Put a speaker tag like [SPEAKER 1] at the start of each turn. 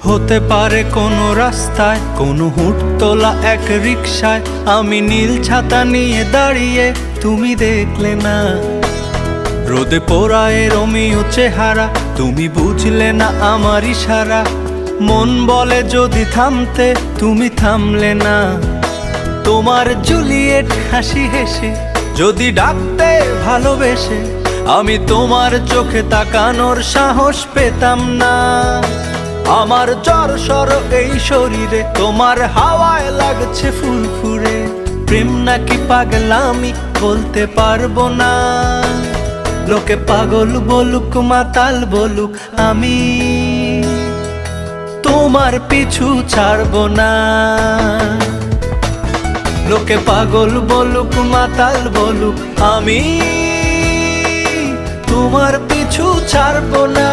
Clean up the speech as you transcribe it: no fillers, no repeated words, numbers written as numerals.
[SPEAKER 1] হতে পারে কোনো রাস্তায়, কোনো হুটতোলা এক রিকশায় আমি নীল ছাতা নিয়ে দাঁড়িয়ে, তুমি দেখলে না। রোদে পোড়ায় রোমিও চেহারা, তুমি বুঝলে না আমার ইশারা। মন বলে যদি থামতে, তুমি থামলে না। তোমার জুলিয়েট হাসি হেসে যদি ডাকতে ভালোবেসে, আমি তোমার চোখে তাকানোর সাহস পেতাম না। আমার জ্বর সর এই শরীরে, তোমার হাওয়ায় লাগছে ফুরফুরে। প্রেম নাকি পাগলামি বলতে পারবো না। লোকে পাগল বলুক মাতাল বলুক, আমি তোমার পিছু ছাড়বো না। লোকে পাগল বলুক মাতাল বলুক, আমি তোমার পিছু ছাড়বো না।